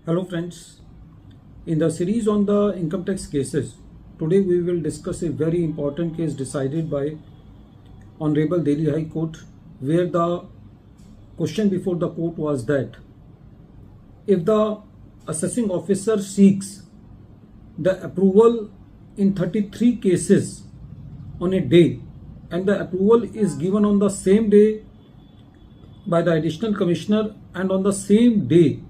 Hello friends, in the series on the income tax cases, today we will discuss a very important case decided by Honorable Delhi High Court, where the question before the court was that if the assessing officer seeks the approval in 33 cases on a day and the approval is given on the same day by the additional commissioner and on the same day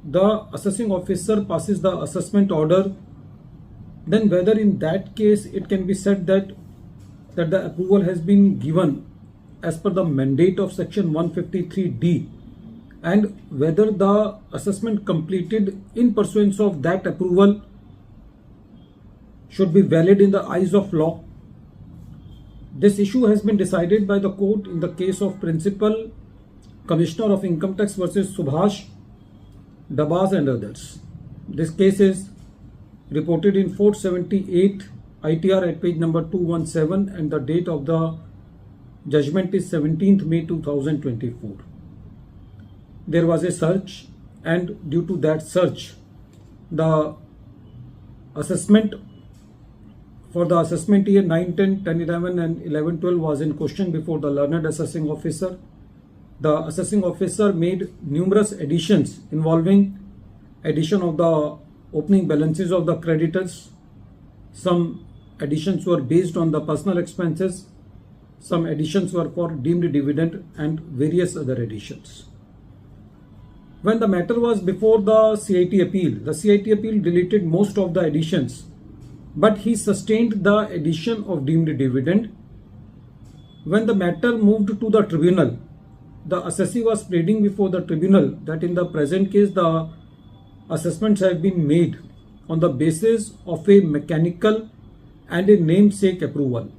the assessing officer passes the assessment order, then whether in that case it can be said that the approval has been given as per the mandate of section 153D, and whether the assessment completed in pursuance of that approval should be valid in the eyes of law. This issue has been decided by the court in the case of Principal Commissioner of Income Tax versus Subhash Dabas and others. This case is reported in 478 ITR at page number 217, and the date of the judgment is 17th May 2024. There was a search, and due to that search, the assessment for the assessment year 9, 10, 10, 11 and 11, 12 was in question before the learned assessing officer. The assessing officer made numerous additions involving addition of the opening balances of the creditors. Some additions were based on the personal expenses, some additions were for deemed dividend, and various other additions. When the matter was before the CIT appeal deleted most of the additions, but he sustained the addition of deemed dividend. When the matter moved to the tribunal, the assessee was pleading before the tribunal that in the present case the assessments have been made on the basis of a mechanical and a namesake approval.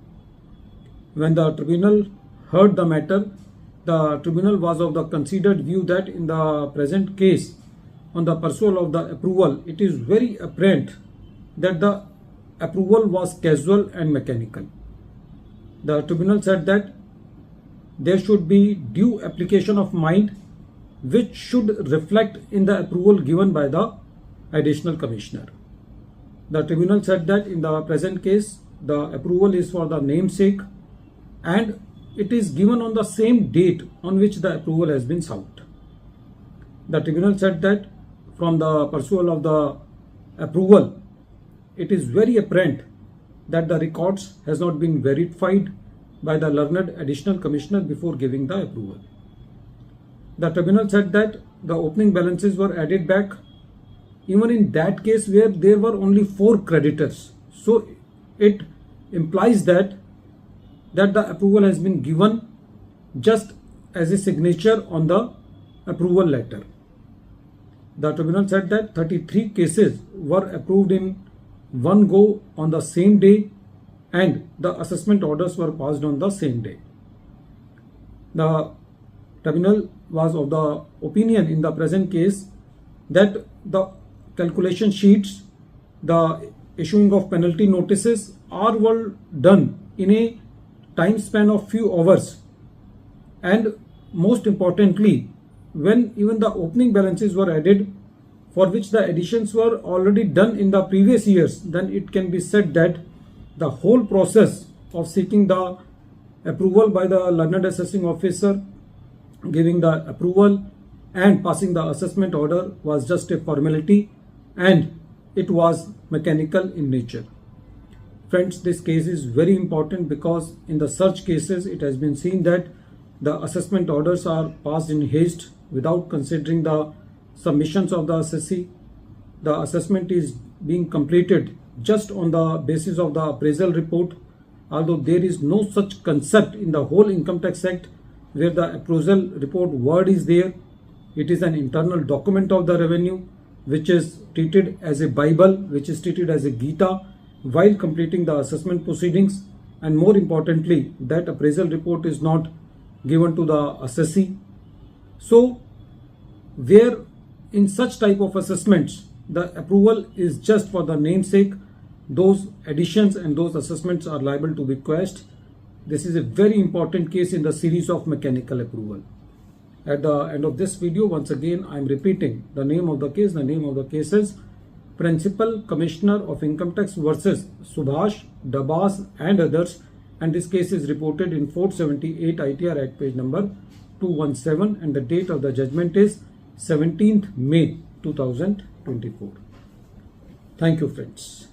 When the tribunal heard the matter, the tribunal was of the considered view that in the present case, on the pursuit of the approval, it is very apparent that the approval was casual and mechanical. The tribunal said that there should be due application of mind which should reflect in the approval given by the additional commissioner. The tribunal said that in the present case, the approval is for the namesake and it is given on the same date on which the approval has been sought. The tribunal said that from the pursuit of the approval, it is very apparent that the records has not been verified by the learned additional commissioner before giving the approval. The tribunal said that the opening balances were added back even in that case where there were only 4 creditors. So it implies that the approval has been given just as a signature on the approval letter. The tribunal said that 33 cases were approved in one go on the same day and the assessment orders were passed on the same day. The tribunal was of the opinion in the present case that the calculation sheets, the issuing of penalty notices are well done in a time span of few hours, and most importantly, when even the opening balances were added for which the additions were already done in the previous years, then it can be said that the whole process of seeking the approval by the learned assessing officer, giving the approval and passing the assessment order was just a formality and it was mechanical in nature. Friends, this case is very important because in the search cases it has been seen that the assessment orders are passed in haste without considering the submissions of the assessee. The assessment is being completed just on the basis of the appraisal report, although there is no such concept in the whole Income Tax Act where the appraisal report word is there. It is an internal document of the revenue which is treated as a Bible, which is treated as a Gita while completing the assessment proceedings, and more importantly that appraisal report is not given to the assessee. So where in such type of assessments the approval is just for the namesake, those additions and those assessments are liable to be quashed. This is a very important case in the series of mechanical approval. At the end of this video, once again, I am repeating the name of the case. The name of the case is Principal Commissioner of Income Tax versus Subhash, Dabas and others, and this case is reported in 478 ITR Act page number 217, and the date of the judgment is 17th May 2024. Thank you, friends.